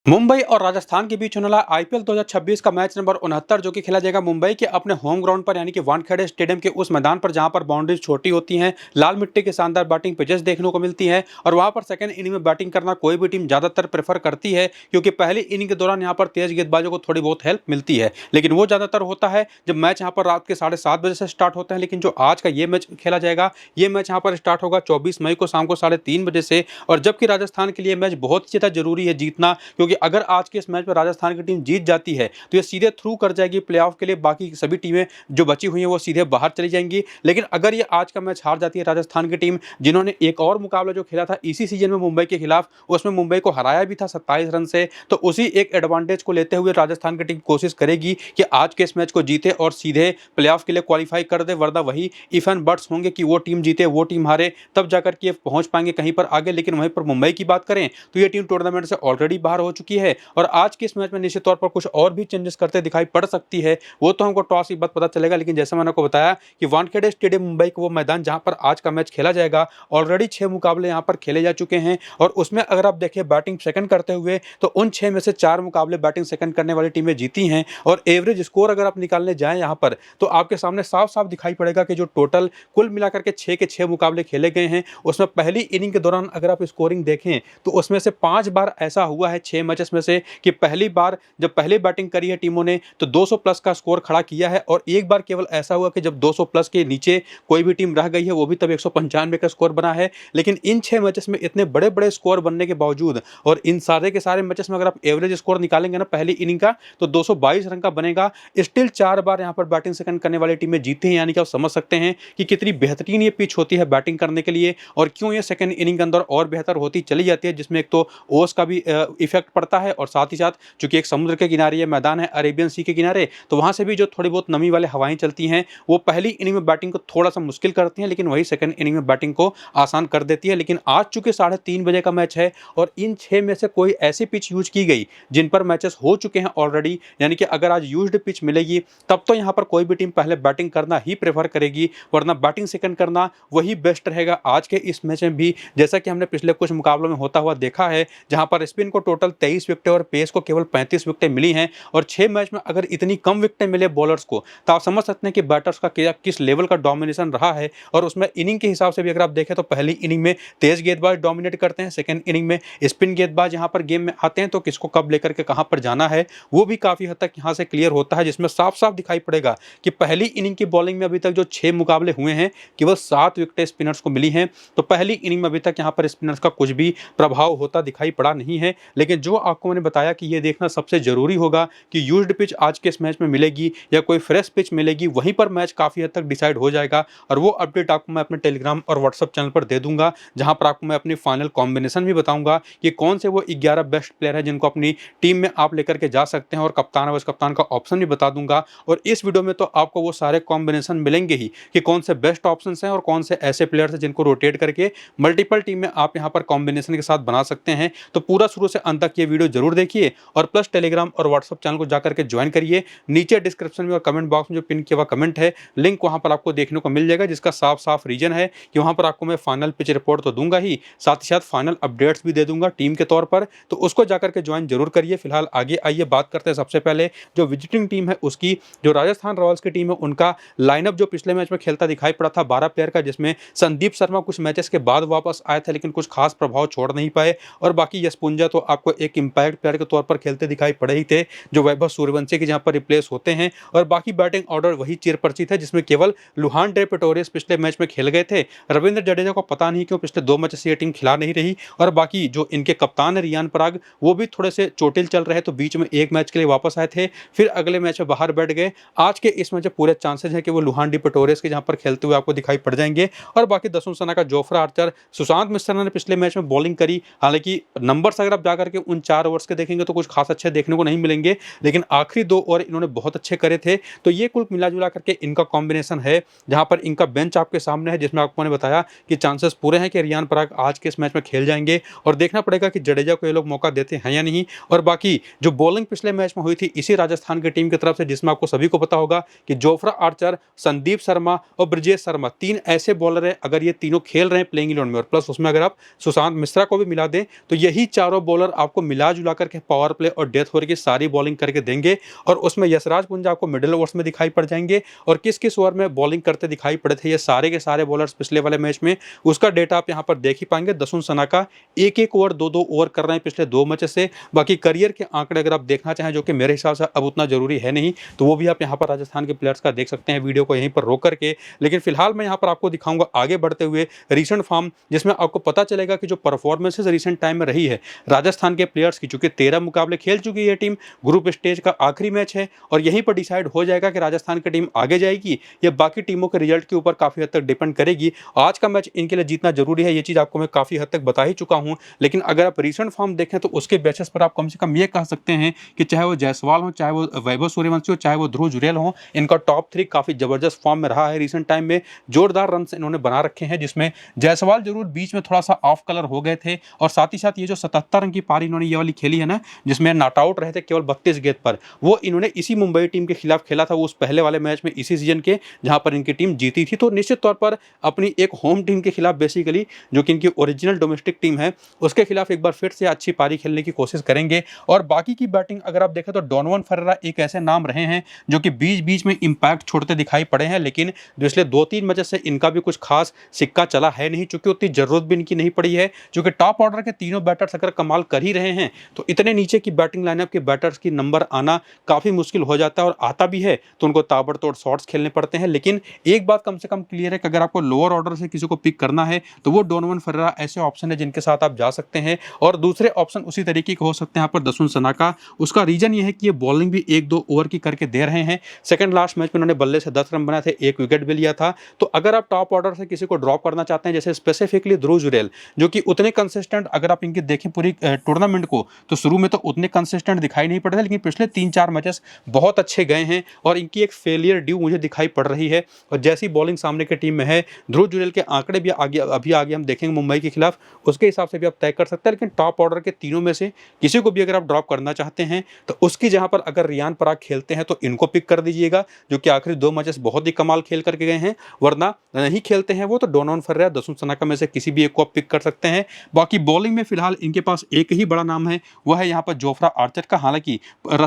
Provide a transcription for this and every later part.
मुंबई और राजस्थान के बीच होने वाला आईपीएल 2026 का मैच नंबर 69 जो कि खेला जाएगा मुंबई के अपने होम ग्राउंड पर यानी कि वानखेड़े स्टेडियम के उस मैदान पर जहां पर बाउंड्रीज छोटी होती हैं, लाल मिट्टी के शानदार बैटिंग पिचेस देखने को मिलती हैं और वहां पर सेकंड इनिंग में बैटिंग करना कोई भी टीम ज्यादातर प्रेफर करती है क्योंकि पहली इनिंग के दौरान यहां पर तेज गेंदबाजों को थोड़ी बहुत हेल्प मिलती है। लेकिन वो ज्यादातर होता है जब मैच यहाँ पर रात के 7:30 बजे से स्टार्ट होता है। लेकिन जो आज का ये मैच खेला जाएगा, ये मैच यहाँ पर स्टार्ट होगा 24 मई को शाम को 3:30 बजे से। और जबकि राजस्थान के लिए मैच बहुत ही ज्यादा जरूरी है जीतना, क्योंकि अगर आज के इस मैच में राजस्थान की टीम जीत जाती है तो ये सीधे थ्रू कर जाएगी प्लेऑफ के लिए। बाकी सभी टीमें जो बची हुई हैं वो सीधे बाहर चली जाएंगी। लेकिन अगर ये आज का मैच हार जाती है राजस्थान की टीम, जिन्होंने एक और मुकाबला जो खेला था इसी सीजन में मुंबई के खिलाफ, उसमें मुंबई को हराया भी था 27 रन से, तो उसी एक एडवांटेज को लेते हुए राजस्थान की टीम कोशिश करेगी कि आज के इस मैच को जीते और सीधे प्लेऑफ के लिए क्वालिफाई कर दे। वरना वही इफ एंड बट्स होंगे कि वो टीम जीते वो टीम हारे, तब जाकर के पहुंच पाएंगे कहीं पर आगे। लेकिन वहीं पर मुंबई की बात करें तो ये टीम टूर्नामेंट से ऑलरेडी बाहर हो चुकी है और आज के इस मैच में निश्चित तौर पर कुछ और भी चेंजेस करते दिखाई पड़ सकती है। वो तो हमको टॉस के बाद पता चलेगा। लेकिन जैसे मैंने आपको बताया कि वानखेड़े स्टेडियम मुंबई का वो मैदान जहां पर आज का मैच खेला जाएगा, ऑलरेडी 6 मुकाबले यहां पर खेले जा चुके हैं और उसमें अगर आप देखें बैटिंग सेकंड करते हुए तो उन 6 में से 4 मुकाबले बैटिंग सेकंड करने वाली टीमें जीती हैं। और एवरेज स्कोर अगर आप निकालने जाएं यहां पर तो आपके सामने साफ साफ दिखाई पड़ेगा कि जो टोटल कुल मिलाकर के 6 के 6 मुकाबले खेले गए हैं, उसमें पहली इनिंग के दौरान अगर आप स्कोरिंग देखें तो उसमें से 5 बार ऐसा हुआ है 6 मैचेस में से कि पहली बार जब पहले बैटिंग करी है टीमों ने तो 200 प्लस का स्कोर खड़ा किया है और एक बार केवल ऐसा हुआ कि जब 200 प्लस के नीचे कोई भी टीम रह गई है, वो भी तब 195 का स्कोर बना है। लेकिन इन 6 मैचेस में इतने बड़े बड़े स्कोर बनने के बावजूद और इन सारे के सारे मैचेस में अगर आप एवरेज स्कोर निकालेंगे ना पहली इनिंग का तो 222 रन का बनेगा। स्टिल 4 बार यहां पर बैटिंग सेकंड करने वाली टीमें जीती हैं, यानी कि आप समझ सकते हैं कि कितनी बेहतरीन ये पिच होती है बैटिंग करने के लिए और क्यों ये सेकंड इनिंग के अंदर और बेहतर होती चली जाती है, जिसमें एक तो ओस का भी इफेक्ट पड़ता है और साथ ही साथ चूंकि एक समुद्र के किनारे ये मैदान है अरेबियन सी के किनारे, तो वहां से भी जो थोड़ी बहुत नमी वाले हवाएं चलती हैं वो पहली इनिंग में बैटिंग को थोड़ा सा मुश्किल करती हैं, लेकिन वही सेकंड इनिंग में बैटिंग को आसान कर देती है। लेकिन आज चूंकि 3:30 बजे का मैच है और इन 6 में से कोई ऐसी पिच यूज की गई जिन पर मैचेस हो चुके हैं ऑलरेडी, यानी कि अगर आज यूज्ड पिच मिलेगी तब तो यहां पर कोई भी टीम पहले बैटिंग करना ही प्रेफर करेगी, वरना बैटिंग सेकंड करना वही बेस्ट रहेगा आज के इस मैच में भी। जैसा कि हमने पिछले कुछ मुकाबलों में होता हुआ देखा है जहां पर स्पिन को टोटल 23 विकेटें और पेस को केवल 35 विकेटें मिली हैं और 6 मैच में अगर इतनी कम विकेटें मिले बॉलर्स को तो आप समझ सकते हैं कि बैटर्स का किस लेवल का डोमिनेशन रहा है। और उसमें इनिंग के हिसाब से भी अगर आप देखें तो पहली इनिंग में तेज गेंदबाज डोमिनेट करते हैं, सेकंड इनिंग में स्पिन गेंदबाज यहां पर गेम में आते हैं, तो किसको कब लेकर के कहां पर जाना है वो भी काफी हद तक यहां से क्लियर होता है, जिसमें साफ साफ दिखाई पड़ेगा कि पहली इनिंग की बॉलिंग में अभी तक जो 6 मुकाबले हुए हैं केवल 7 विकेटें स्पिनर्स को मिली हैं। तो पहली इनिंग में अभी तक यहां पर स्पिनर्स का कुछ भी प्रभाव होता दिखाई पड़ा नहीं है। लेकिन जो आपको मैंने बताया कि ये देखना सबसे जरूरी होगा कि यूज्ड पिच आज के इस मैच में मिलेगी या कोई फ्रेश पिच मिलेगी, वहीं पर मैच काफी हद तक डिसाइड हो जाएगा। और वो अपडेट आपको मैं अपने टेलीग्राम और व्हाट्सएप चैनल पर दे दूंगा, जहां पर आपको मैं अपनी फाइनल कॉम्बिनेशन भी बताऊंगा कि कौन से वो 11 बेस्ट प्लेयर है जिनको अपनी टीम में आप लेकर के जा सकते हैं और कप्तान और वाइस कप्तान का ऑप्शन भी बता दूंगा। और इस वीडियो में तो आपको वो सारे कॉम्बिनेशन मिलेंगे ही कि कौन से बेस्ट ऑप्शन हैं और कौन से ऐसे प्लेयर्स हैं जिनको रोटेट करके मल्टीपल टीम में आप यहाँ पर कॉम्बिनेशन के साथ बना सकते हैं। तो पूरा शुरू से अंत तक ये वीडियो जरूर देखिए और प्लस टेलीग्राम और व्हाट्सएप चैनल को जाकर के ज्वाइन करिए। नीचे डिस्क्रिप्शन में और कमेंट बॉक्स में जो पिन किया हुआ कमेंट है लिंक वहां पर आपको देखने को मिल जाएगा, जिसका साफ साफ रीजन है कि वहां पर आपको मैं फाइनल पिच रिपोर्ट तो दूंगा ही, साथ ही साथ फाइनल अपडेट्स भी दे दूंगा टीम के तौर पर, तो उसको जाकर के ज्वाइन जरूर करिए। फिलहाल आगे आइए बात करते हैं सबसे पहले जो विजिटिंग टीम है उसकी। जो राजस्थान रॉयल्स की टीम है उनका लाइनअप जो पिछले मैच में खेलता दिखाई पड़ा था 12 प्लेयर का, जिसमें संदीप शर्मा कुछ मैचेस के बाद वापस आए थे लेकिन कुछ खास प्रभाव छोड़ नहीं पाए और बाकी यशपुंजा तो आपको एक इंपैक्ट प्लेयर के तौर पर खेलते दिखाई पड़े ही थे जो वैभव सूर्यवंशी के जहां पर रिप्लेस होते हैं। और बाकी बैटिंग ऑर्डर वही चिरपरिचित है जिसमें केवल लुहान डे पिटोरियस पिछले मैच में खेल गए थे। रविंद्र जडेजा को पता नहीं क्यों पिछले 2 मैच से ये टीम खिला नहीं रही और बाकी जो इनके कप्तान है रियान पराग वो भी थोड़े से चोटिल चल रहे, तो बीच में एक मैच के लिए वापस आए थे फिर अगले मैच में बाहर बैठ गए। आज के इस मैच में पूरे चांसेस है कि वो लुहान डी पिटोरियस के जहां पर खेलते हुए आपको दिखाई पड़ जाएंगे। और बाकी दसों सेना का जोफ्रा आर्चर, सुशांत मिश्रा ने पिछले मैच में बॉलिंग करी, हालांकि नंबर्स अगर आप जाकर के उन 4 ओवर्स के देखेंगे तो कुछ खास अच्छे देखने को नहीं मिलेंगे, लेकिन आखिरी 2 ओवर इन्होंने बहुत अच्छे करे थे। तो ये कुल मिला जुला करके इनका कॉम्बिनेशन है जहां पर इनका बेंच आपके सामने है, जिसमें आपको मैंने बताया कि चांसेस पूरे हैं कि रियान पराग आज के इस मैच में खेल जाएंगे और देखना पड़ेगा कि जडेजा को ये लोग मौका देते हैं या नहीं। और बाकी जो बॉलिंग पिछले मैच में हुई थी इसी राजस्थान की टीम की तरफ से, जिसमें आपको सभी को पता होगा कि जोफ्रा आर्चर, संदीप शर्मा और ब्रिजेश शर्मा 3 ऐसे बॉलर हैं, अगर ये तीनों खेल रहे हैं प्लेइंग इलेवन में और प्लस उसमें अगर आप सुशांत मिश्रा को भी मिला दें तो यही चारों बॉलर आपको मिला जुला करके पावर प्ले और डेथ ओवर की सारी बॉलिंग करके देंगे और उसमें यशराज पुंजा आपको मिडिल ओवर्स में दिखाई पड़ जाएंगे और किस किस ओवर में बॉलिंग करते दिखाई पड़े थे ये सारे के सारे बॉलर्स पिछले वाले मैच में, उसका डेटा आप यहाँ पर देख ही पाएंगे। दसुन सनाका एक एक ओवर दो दो ओवर कर रहे हैं पिछले 2 मैचेस से। बाकी करियर के आंकड़े अगर आप देखना चाहें जो कि मेरे हिसाब से अब उतना जरूरी है नहीं, तो वो भी आप यहाँ पर राजस्थान के प्लेयर्स का देख सकते हैं वीडियो को यहीं पर रोक करके। लेकिन फिलहाल मैं यहाँ पर आपको दिखाऊंगा आगे बढ़ते हुए रीसेंट फॉर्म, जिसमें आपको पता चलेगा कि जो परफॉर्मेंसेज रीसेंट टाइम में रही है राजस्थान के प्लेयर्स की, चूंकि 13 मुकाबले खेल चुकी है टीम, ग्रुप स्टेज का आखिरी मैच है और यहीं पर डिसाइड हो जाएगा कि राजस्थान की टीम आगे जाएगी या बाकी टीमों के रिजल्ट के ऊपर काफी हद तक डिपेंड करेगी। आज का मैच इनके लिए जीतना जरूरी है, ये चीज आपको मैं काफी हद तक बता ही चुका हूं। लेकिन अगर आप रीसेंट फॉर्म देखें तो उसके बेसिस पर आप कम से कम ये कह सकते हैं कि चाहे वो जायसवाल हो, चाहे वो वैभव सूर्यवंशी हो, चाहे वो ध्रुव जुरैल हो, इनका टॉप 3 काफी जबरदस्त फॉर्म में रहा है रीसेंट टाइम में। जोरदार रन इन्होंने बना रखे हैं, जिसमें जायसवाल जरूर बीच में थोड़ा सा ऑफ कलर हो गए थे और साथ ही साथ ये जो 77 रन की पारी इन्होंने ये वाली खेली है ना, जिसमें नॉट आउट रहे थे केवल 32 गेंद पर, वो इन्होंने इसी मुंबई टीम के खिलाफ खेला था, वो उस पहले वाले मैच में इसी सीजन के जहां पर इनकी टीम जीती थी। तो निश्चित तौर पर अपनी एक होम टीम के खिलाफ बेसिकली जो कि इनकी ओरिजिनल डोमेस्टिक टीम है उसके खिलाफ एक बार फिर से अच्छी पारी खेलने की कोशिश करेंगे। और बाकी की बैटिंग अगर आप देखें तो डोनोवन फरेरा एक ऐसे नाम रहे हैं जो कि बीच बीच में इंपैक्ट छोड़ते दिखाई पड़े हैं, लेकिन पिछले 2-3 मैचेस से इनका भी कुछ खास सिक्का चला है नहीं, चूंकि उतनी जरूरत भी इनकी नहीं पड़ी है। क्योंकि टॉप ऑर्डर के तीनों बैटर्स अगर कमाल कर ही रहे हैं तो इतने नीचे की बैटिंग लाइनअप के बैटर्स की नंबर आना काफी मुश्किल हो जाता है, और आता भी है तो उनको ताबड़तोड़ शॉट्स खेलने पड़ते हैं। लेकिन एक बात कम से कम क्लियर है कि अगर आपको लोअर ऑर्डर से किसी को पिक करना है तो वो डोनोवन फरेरा ऐसे ऑप्शन है जिनके साथ आप जा सकते हैं। और दूसरे ऑप्शन उसी तरीके के हो सकते हैं यहाँ पर दसुन सनाका। उसका रीजन ये है कि ये बॉलिंग भी 1-2 ओवर की करके दे रहे हैं। सेकंड लास्ट मैच में उन्होंने बल्ले से 10 रन बनाए थे, 1 विकेट भी लिया था। तो अगर आप टॉप ऑर्डर से किसी को ड्रॉप करना चाहते हैं, जैसे स्पेसिफिकली ध्रुव जुरैल जो कि उतने कंसिस्टेंट, अगर आप इनकी देखें पूरी टूर्नामेंट को तो शुरू में तो उतने कंसिस्टेंट दिखाई नहीं पड़ते, लेकिन पिछले 3-4 मैचेस बहुत अच्छे गए हैं और इनकी एक फेलियर ड्यू मुझे दिखाई पड़ रही है। और जैसी बॉलिंग सामने की टीम में है, ध्रुव जुरैल के आंकड़े भी अभी आगे हम देखेंगे मुंबई के खिलाफ, उसके हिसाब से भी आप तय कर सकते हैं। लेकिन टॉप ऑर्डर के तीनों में से किसी को भी अगर आप ड्रॉप करना चाहते हैं तो उसकी जहां पर अगर रियान पराग खेलते हैं तो इनको पिक कर दीजिएगा, जो कि आखिरी 2 मैचेस बहुत ही कमाल खेल करके गए हैं। वरना नहीं खेलते हैं वो तो डोनोवन फरेरा, दसुन सनाका में से किसी भी एक को आप पिक कर सकते हैं। बाकी बॉलिंग में फिलहाल इनके पास एक ही बड़ा नाम है, वह है यहाँ पर जोफ्रा आर्चर का। हालांकि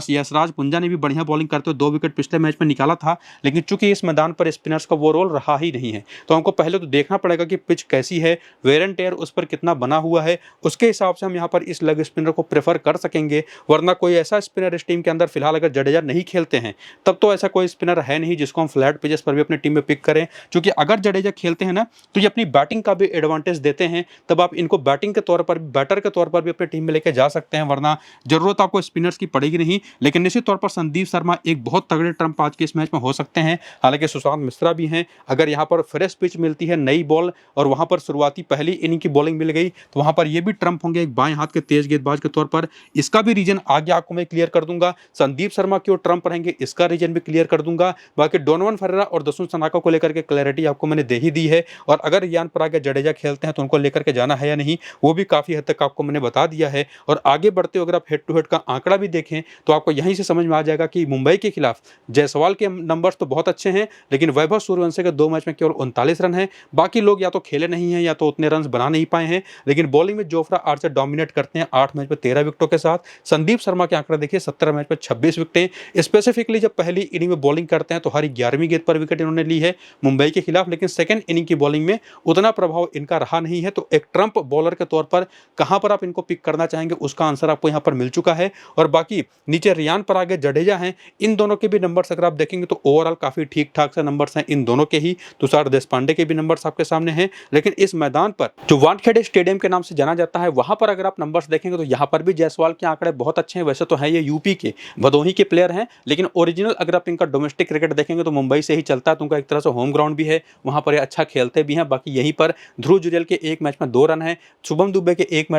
यशराज पुंजा ने भी बढ़िया बॉलिंग करते हुए 2 विकेट पिछले मैच में निकाला था, लेकिन चूंकि इस मैदान पर स्पिनर्स का वो रोल रहा ही नहीं है, तो हमको पहले तो देखना पड़ेगा कि पिच कैसी है, वेयर एंड टेयर उस पर कितना बना हुआ है, उसके हिसाब से हम यहाँ पर इस लेग स्पिनर को प्रेफर कर सकेंगे। वरना कोई ऐसा स्पिनर इस टीम के अंदर फिलहाल अगर जडेजा नहीं खेलते हैं तब तो ऐसा कोई स्पिनर है नहीं जिसको हम फ्लैट पिचेस पर भी अपनी टीम में पिक करें। क्योंकि अगर जडेजा खेलते हैं ना तो ये अपनी बैटिंग का भी एडवांटेज देते हैं, तब आप इनको बैटिंग के तौर पर, बैटर के तौर पर भी अपनी टीम में लेकर जा सकते हैं। वरना जरूरत आपको स्पिनर्स की पड़ेगी नहीं। लेकिन निश्चित तौर पर संदीप शर्मा एक बहुत तगड़े ट्रम्प आज के इस मैच में हो सकते हैं। हालांकि सुशांत मिश्रा भी हैं, अगर यहाँ पर फ्रेश पिच मिलती है, नई बॉल, और वहां पर शुरुआती पहली इनिंग की बॉलिंग मिल गई तो वहां पर ये भी ट्रम्प होंगे एक बाएं हाथ के तेज गेंदबाज के तौर पर। इसका भी रीजन आगे आपको मैं क्लियर कर दूंगा। संदीप शर्मा क्यों ट्रम्प रहेंगे इसका रीजन भी क्लियर कर दूंगा। बाकी डोनोवन फरेरा और दसुन सनाका को लेकर के क्लैरिटी आपको मैंने दे ही दी है, और अगर रियान पराग या जडेजा खेलते हैं तो उनको लेकर के जाना है या नहीं वो भी काफी हद तक आपको मैंने बता दिया है। और आगे बढ़ते हुए अगर आप हेड टू हेड का आंकड़ा भी देखें तो आपको यहीं से समझ में आ जाएगा कि मुंबई के खिलाफ जायसवाल के नंबर्स तो बहुत अच्छे हैं, लेकिन वैभव सूर्यवंशी के 2 मैच में केवल 39 रन है। बाकी लोग या तो खेले नहीं हैं या तो उतने रन बना नहीं पाए हैं। लेकिन बॉलिंग में जोफ्रा आर्चर डोमिनेट करते हैं 8 मैच में 13 विकेटों के साथ। संदीप शर्मा के आंकड़े देखिए 17 मैच में 26 विकेटें। स्पेसिफिकली जब पहली इनिंग में बॉलिंग करते हैं तो हर 11वीं गेंद पर विकेट इन्होंने ली है मुंबई के खिलाफ, लेकिन सेकंड इनिंग की बॉलिंग में उतना प्रभाव इनका रहा नहीं है। तो एक ट्रम्प बॉलर के तौर पर कहां पर आप इनको पिक करना चाहेंगे उसका आंसर आपको यहां पर मिल चुका है। और बाकी नीचे रियान पराग जडेजा हैं, इन दोनों के भी नंबर्स अगर आप देखेंगे तो ओवरऑल काफी ठीक ठाक से नंबर्स हैं इन दोनों के ही। तुषार देशपांडे के भी नंबर्स आपके सामने हैं। लेकिन इस मैदान पर जो वानखेड़े स्टेडियम के नाम से जाना जाता है वहां पर अगर आप नंबर्स देखेंगे तो यहां पर भी जायसवाल के आंकड़े बहुत अच्छे हैं। वैसे तो है ये यूपी के भदोही के प्लेयर हैं, लेकिन ओरिजिनल अगर आप इनका डोमेस्टिक क्रिकेट देखेंगे तो मुंबई से ही चलता है, तो उनका एक तरह से होम ग्राउंड भी है, वहां पर ये अच्छा खेलते भी हैं। बाकी यहीं पर ध्रुव जुरैल के 1 मैच में 2 रन है, शुभम दुबे के 1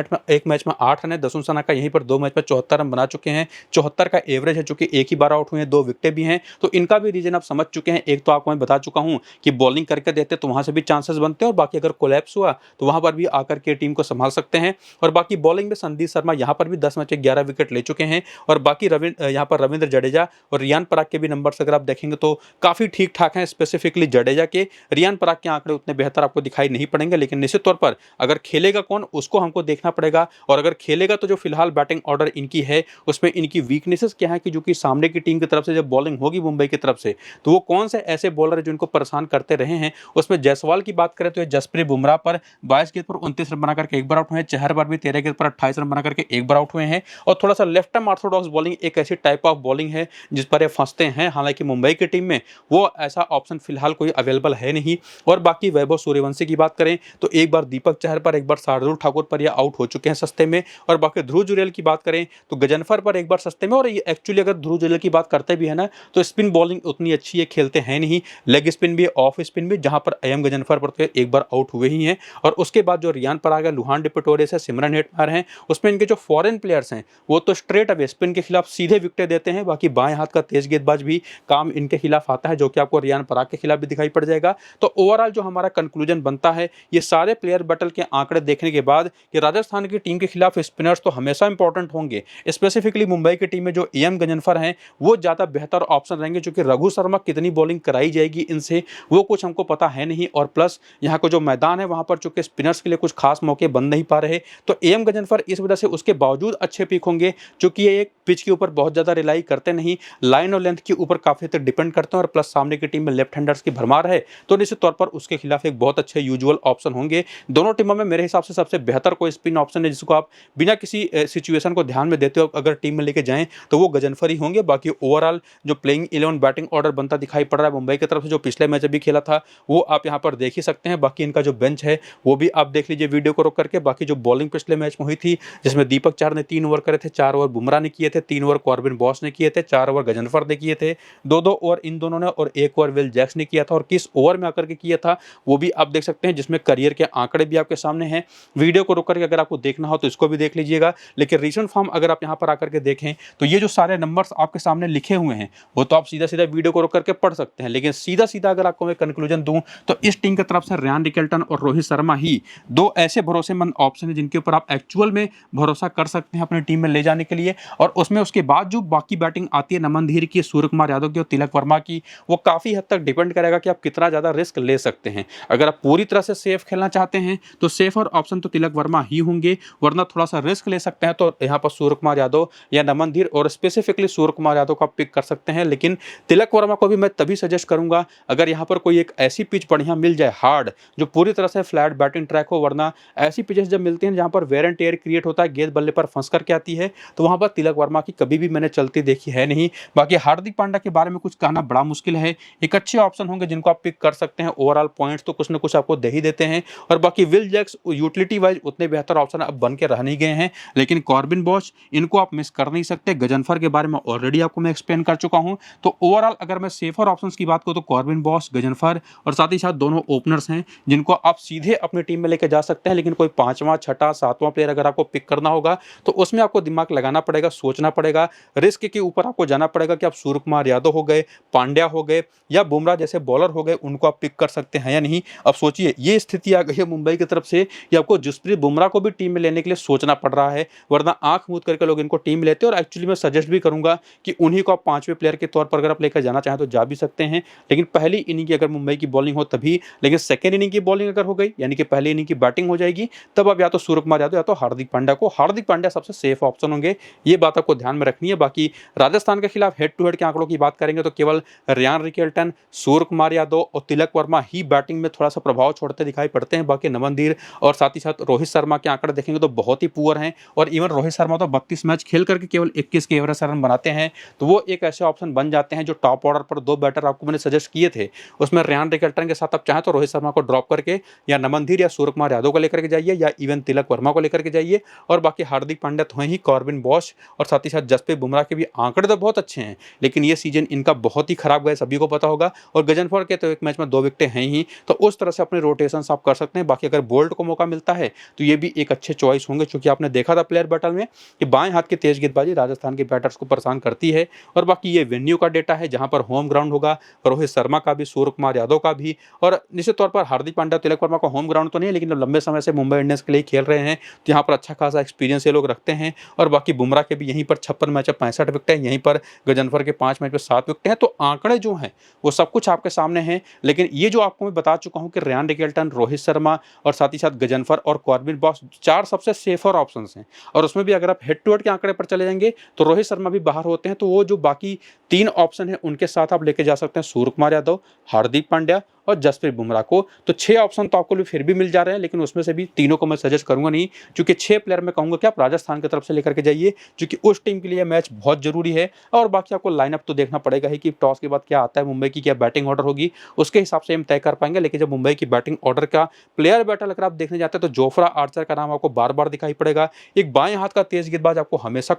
मैच में 8 रन है, दसुन सनाका यहीं पर 2 मैच में 74 रन बना चुके हैं। 74 का एवरेज है, चूंकि एक ही बार आउट हुए हैं, 2 विकेट भी हैं। तो इनका भी रीजन आप समझ चुके हैं। एक तो आपको मैं बता चुका हूं कि बॉलिंग करके देते तो वहां से भी चांसेस बनते हैं, और बाकी अगर कोलैप्स हुआ तो वहां पर भी आकर के टीम को संभाल सकते हैं। और बाकी बॉलिंग में संदीप शर्मा यहां पर भी 10 मैच में 11 विकेट ले चुके हैं। और बाकी यहां पर रविंद्र जडेजा और रियान पराग के भी नंबर्स अगर आप देखेंगे तो काफी ठीक ठाक हैं। स्पेसिफिकली जडेजा के, रियान पराग के आंकड़े उतने बेहतर आपको दिखाई नहीं पड़ेंगे, लेकिन निश्चित तौर पर अगर खेलेगा कौन उसको हमको देखना पड़ेगा। और अगर खेलेगा जाए तो जो फिलहाल बैटिंग ऑर्डर इनकी है उसमें इनकी वीकनेसेस क्या है कि जो कि सामने की टीम की तरफ से जब बॉलिंग होगी मुंबई की तरफ से तो वो कौन से ऐसे बॉलर है जो इनको परेशान करते रहे हैं। उसमें जायसवाल की बात करें तो ये जसप्रीत बुमराह पर 22 गेंद पर 29 रन बना करके एक बार आउट हुए हैं। चहर पर भी 13 गेंद पर 28 रन बना करके एक बार आउट हुए हैं। और थोड़ा सा लेफ्ट आर्म ऑर्थोडॉक्स बॉलिंग एक ऐसी टाइप ऑफ बॉलिंग है जिस पर ये फंसते हैं। हालांकि मुंबई की टीम में वो ऐसा ऑप्शन फिलहाल कोई अवेलेबल है नहीं। और बाकी वैभव सूर्यवंशी की बात करें तो एक बार दीपक चहर पर, एक बार शार्दुल ठाकुर पर यह आउट हो चुके हैं सस्ते में। और बाकी ध्रुव जुरेल की बात करें तो गजनफर पर एक बार सस्ते में। और एक्चुअली अगर ध्रुव जुरेल की बात करते भी है ना तो स्पिन बॉलिंग उतनी अच्छी है खेलते हैं नहीं, लेग स्पिन भी ऑफ स्पिन भी, जहां पर एम गजनफर पर तो एक बार आउट हुए ही हैं। और उसके बाद जो रियान पराग है, लुहान डिपटोरे से सिमरन हेटमायर हैं, उसमें इनके जो फॉरेन प्लेयर्स हैं वो तो स्ट्रेट अवे स्पिन के खिलाफ सीधे विकेटें देते हैं। बाकी बाएं हाथ का तेज गेंदबाज भी काम इनके खिलाफ आता है, जो कि आपको रियान पराग के खिलाफ भी दिखाई पड़ जाएगा। तो ओवरऑल जो हमारा कंक्लूजन बनता है ये सारे प्लेयर बैटल के आंकड़े देखने के बाद कि राजस्थान की टीम के खिलाफ स्पिनर्स तो हमेशा इंपॉर्टेंट होंगे। स्पेसिफिकली मुंबई की टीम में जो एम गजनफर हैं वो ज्यादा बेहतर ऑप्शन रहेंगे, क्योंकि रघु शर्मा कितनी बॉलिंग कराई जाएगी इनसे वो कुछ हमको पता है नहीं। और प्लस यहाँ का जो मैदान है वहां पर चूंकि स्पिनर्स के लिए कुछ खास मौके बन नहीं पा रहे, तो एम गजनफर इस वजह से उसके बावजूद अच्छे पिक होंगे, क्योंकि ये एक पिच के ऊपर बहुत ज्यादा रिलाई करते नहीं, लाइन और लेंथ के ऊपर काफी तक डिपेंड करते हैं। और प्लस सामने की टीम में लेफ्ट हैंडर्स की भरमार है, तो निश्चित तौर पर उसके खिलाफ एक बहुत अच्छे यूजुअल ऑप्शन होंगे। दोनों टीमों में मेरे हिसाब से सबसे बेहतर कोई स्पिन ऑप्शन है जिसको आप बिना किसी सिचुएशन को ध्यान में देते हो अगर टीम में लेके जाएं तो वो गजनफर ही होंगे। बाकी ओवरऑल जो प्लेइंग 11 बैटिंग ऑर्डर बनता दिखाई पड़ रहा है मुंबई की तरफ से, जो पिछले मैच अभी खेला था वो आप यहाँ पर देख ही सकते हैं। बाकी इनका जो बेंच है वो भी आप देख लीजिए वीडियो को रोक करके। बाकी जो बॉलिंग पिछले मैच में हुई थी जिसमें दीपक चहर ने 3 ओवर करे थे, 4 ओवर बुमराह ने किए थे, 3 ओवर कॉर्बिन बॉस ने किए थे, 4 ओवर गजनफर ने किए थे, 2-2 ओवर इन दोनों ने और 1 ओवर विल जैक्स ने किया था। और किस ओवर में आकर के किया था वो भी आप देख सकते हैं, जिसमें करियर के आंकड़े भी आपके सामने हैं। वीडियो को रोक करके अगर आपको देखना हो तो इसको भी देख लीजिएगा। लेकिन रीसेंट फॉर्म अगर आप यहाँ पर आकर के देखें तो ये जो सारे नंबर्स आपके सामने लिखे हुए हैं वो तो आप सीधा सीधा वीडियो को रोक करके पढ़ सकते हैं, लेकिन सीधा सीधा अगर आपको मैं कंक्लूजन दूं तो इस टीम की तरफ से रियान रिकेल्टन और रोहित शर्मा ही दो ऐसे भरोसेमंद ऑप्शन है जिनके ऊपर आप एक्चुअल में भरोसा कर सकते हैं अपनी टीम में ले जाने के लिए। और उसमें उसके बाद जो बाकी बैटिंग आती है नमन धीर की, सूर्य कुमार यादव की और तिलक वर्मा की, वो काफी हद तक डिपेंड करेगा कि आप कितना ज्यादा रिस्क ले सकते हैं। अगर आप पूरी तरह से सेफ खेलना चाहते हैं तो सेफर ऑप्शन तो तिलक वर्मा ही होंगे, वरना थोड़ा सा रिस्क ले सकते हैं तो यहाँ पर सूर्य कुमार यादव या नमन धीर, और स्पेसिफिकली सूर्य कुमार यादव का पिक कर सकते हैं। लेकिन तिलक वर्मा को भी मैं तभी सजेस्ट करूंगा अगर यहाँ पर कोई एक ऐसी पिच बढ़िया मिल जाए हार्ड, जो पूरी तरह से फ्लैट बैटिंग ट्रैक हो। वरना ऐसी पिचेस जब मिलती हैं जहां पर वेयर एंड टेयर क्रिएट होता है, गेंद बल्ले पर फंस करके आती है, तो वहां पर तिलक वर्मा की कभी भी मैंने चलती देखी है नहीं। बाकी हार्दिक पांड्या के बारे में कुछ कहना बड़ा मुश्किल है, एक अच्छे ऑप्शन होंगे जिनको आप पिक कर सकते हैं। ओवरऑल पॉइंट्स तो कुछ ना कुछ आपको दे ही देते हैं। और बाकी विल जैक्स यूटिलिटी वाइज उतने बेहतर ऑप्शन अब बन के रह नहीं गए हैं, लेकिन कॉर्बिन बॉश इनको आप मिस कर नहीं सकते। गजनफर के बारे में ऑलरेडी आपको मैं एक्सप्लेन कर चुका हूं। तो ओवरऑल अगर मैं सेफर ऑप्शंस की बात करूं तो कॉर्बिन बॉश, गजनफर और साथ ही साथ दोनों ओपनर्स हैं जिनको आप सीधे अपनी टीम में लेकर जा सकते हैं। लेकिन कोई 5वां, 6ठा, 7वां प्लेयर अगर आपको पिक करना होगा तो उसमें आपको दिमाग लगाना पड़ेगा, सोचना पड़ेगा, रिस्क के ऊपर आपको जाना पड़ेगा कि आप सूर्य कुमार यादव हो गए, पांड्या हो गए या बुमराह जैसे बॉलर हो गए, उनको आप पिक कर सकते हैं या नहीं। अब सोचिए ये स्थिति आ गई है मुंबई की तरफ से कि आपको जसप्रीत बुमराह को भी टीम में लेने के लिए सोचना पड़ रहा है, वरना आंख मूंद करके लोग इनको टीम में लेते हैं। और एक्चुअली मैं सजेस्ट भी करूंगा कि उन्हीं को आप 5वें प्लेयर के तौर पर अगर आप लेकर जाना चाहें तो जा भी सकते हैं। लेकिन पहली इनिंग की अगर मुंबई की बॉलिंग हो तभी, लेकिन सेकेंड इनिंग की बॉलिंग अगर हो गई यानी कि पहली इनिंग की बैटिंग हो जाएगी, तब आप या तो सूर्य कुमार यादव या तो हार्दिक पांड्या सबसे सेफ ऑप्शन होंगे। ये बात आपको ध्यान में रखनी है। बाकी राजस्थान के खिलाफ हेड टू हेड के आंकड़ों की बात करेंगे तो केवल रियान रिकेल्टन, सूर्य कुमार यादव और तिलक वर्मा ही बैटिंग में थोड़ा सा प्रभाव छोड़ते दिखाई पड़ते हैं। बाकी नमन धीर और साथ ही साथ रोहित शर्मा के आंकड़े देखेंगे तो बहुत ही पुअर हैं। और इवन रोहित शर्मा तो 32 मैच खेल करके केवल 21 के एवरेज रन बनाते हैं, तो वो एक ऐसे ऑप्शन बन जाते हैं। जो टॉप ऑर्डर पर 2 बैटर आपको मैंने सजेस्ट किए थे उसमें रियान रिकेल्टन के साथ आप चाहें तो रोहित शर्मा को ड्रॉप करके या नमन धीर या सूर्य कुमार यादव को लेकर के जाइए या इवन तिलक वर्मा को लेकर के जाइए। और बाकी हार्दिक पांड्या तो हैं ही, कॉर्बिन बॉश और साथ ही साथ जसप्रीत बुमराह के भी आंकड़े तो बहुत अच्छे हैं, लेकिन ये सीजन इनका बहुत ही खराब गया, सभी को पता होगा। और गजनफर के तो एक मैच में 2 विकेटें हैं ही, तो उस तरह से अपने रोटेशन आप कर सकते हैं। बाकी अगर बोल्ट को मौका मिलता है तो ये भी एक अच्छे चॉइस होंगे, क्योंकि आपने देखा था प्लेयर बैटल में कि बाएं हाथ की तेज गेंदबाजी राजस्थान के बैटर्स को परेशान करती है। और बाकी ये वेन्यू का डेटा है जहां पर होम ग्राउंड होगा, रोहित शर्मा का भी, सूर्य कुमार यादव का भी, और निश्चित तौर पर हार्दिक पांड्या, तिलक वर्मा का होम ग्राउंड तो नहीं है, लेकिन लंबे समय से मुंबई इंडियंस के लिए खेल रहे हैं तो यहाँ पर अच्छा खासा एक्सपीरियंस ये लोग रखते हैं। और बाकी बुमराह के भी यहीं पर 56 मैच में 65 विकेट है, यहीं पर गजनफर के 5 मैच में 7 विकेट हैं। तो आंकड़े जो हैं वो सब कुछ आपके सामने हैं। लेकिन ये जो आपको मैं बता चुका हूं कि रियान रिकेल्टन, रोहित शर्मा और साथ ही साथ गजनफर और कॉर्बिन बॉश 4 सबसे सेफर ऑप्शन ऑप्शंस हैं। और उसमें भी अगर आप हेड टू हेड के आंकड़े पर चले जाएंगे तो रोहित शर्मा भी बाहर होते हैं, तो वो जो बाकी 3 ऑप्शन हैं उनके साथ आप लेके जा सकते हैं सूर्य कुमार यादव, हार्दिक पांड्या और जसप्रीत बुमराह को। तो 6 ऑप्शन तो आपको फिर भी मिल जा रहे हैं, लेकिन उसमें से भी तीनों को मैं सजेस्ट करूंगा नहीं, क्योंकि 6 प्लेयर मैं कहूंगा कि आप राजस्थान की तरफ से लेकर के जाइए, क्योंकि उस टीम के लिए मैच बहुत जरूरी है। और बाकी आपको लाइनअप तो देखना पड़ेगा ही कि टॉस के बाद क्या आता है, मुंबई की क्या बैटिंग ऑर्डर होगी, उसके हिसाब से हम तय कर पाएंगे। लेकिन जब मुंबई की बैटिंग ऑर्डर का प्लेयर बैटल अगर आप देखने जाते हैं तो जोफ्रा आर्चर का नाम आपको बार बार दिखाई पड़ेगा। एक बाएं हाथ का तेज गेंदबाज आपको हमेशा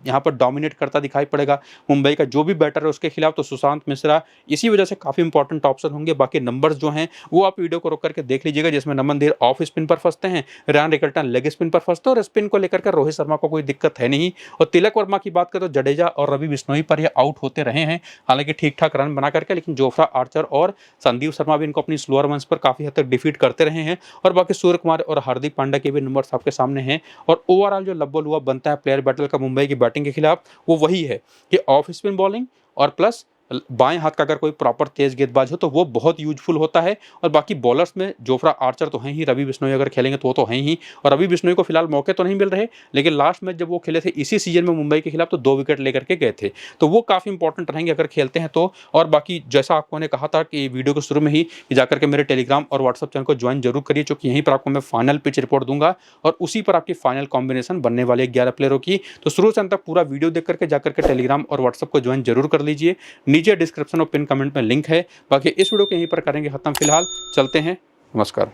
यहाँ पर डोमिनेट करता दिखाई पड़ेगा मुंबई का जो भी बैटर है उसके खिलाफ, तो सुशांत मिश्रा इसी वजह से काफी इंपॉर्टेंट ऑप्शन होंगे। बाकी नंबर्स जो हैं वो आप वीडियो को रोक करके देख लीजिएगा, जिसमें नमन देर ऑफ स्पिन पर फंसते हैं, रैन रिकल्टन लेग स्पिन पर फंसते हैं, और स्पिन को लेकर के रोहित शर्मा को कोई दिक्कत है नहीं। और तिलक वर्मा की बात करें तो जडेजा और रवि बिश्नोई पर ये आउट होते रहे हैं, हालांकि ठीक ठाक रन बना करके, लेकिन जोफ्रा आर्चर और संदीप शर्मा भी इनको अपनी स्लोअर वंस पर काफी हद तक डिफीट करते रहे हैं। और बाकी सूर्य कुमार और हार्दिक पांड्या के भी नंबर्स आपके सामने हैं। और ओवरऑल जो लब्बो लुआ बनता है प्लेयर बैटल का मुंबई की बैटिंग के खिलाफ, वो वही है कि ऑफ स्पिन बॉलिंग और प्लस बाएं हाथ का अगर कोई प्रॉपर तेज गेंदबाज हो तो वो बहुत यूजफुल होता है। और बाकी बॉलर्स में जोफ्रा आर्चर तो हैं ही, रवि बिश्नोई अगर खेलेंगे तो वो तो हैं ही। और रवि बिश्नोई को फिलहाल मौके तो नहीं मिल रहे, लेकिन लास्ट मैच जब वो खेले थे इसी सीजन में मुंबई के खिलाफ तो 2 विकेट लेकर के गए थे, तो वो काफी इंपॉर्टेंट रहेंगे अगर खेलते हैं तो। और बाकी जैसा आपको ने कहा था कि वीडियो के शुरू में ही जाकर के मेरे टेलीग्राम और व्हाट्सअप चैनल को ज्वाइन जरूर करिए, क्योंकि यहीं पर आपको मैं फाइनल पिच रिपोर्ट दूंगा और उसी पर आपकी फाइनल कॉम्बिनेशन बनने वाले 11 प्लेयरों की। तो शुरू से अंत तक पूरा वीडियो देख करके जाकर के टेलीग्राम और व्हाट्सअप को ज्वाइन जरूर कर लीजिए। नीचे डिस्क्रिप्शन और पिन कमेंट में लिंक है। बाकी इस वीडियो को यहीं पर करेंगे खत्म। फिलहाल चलते हैं, नमस्कार।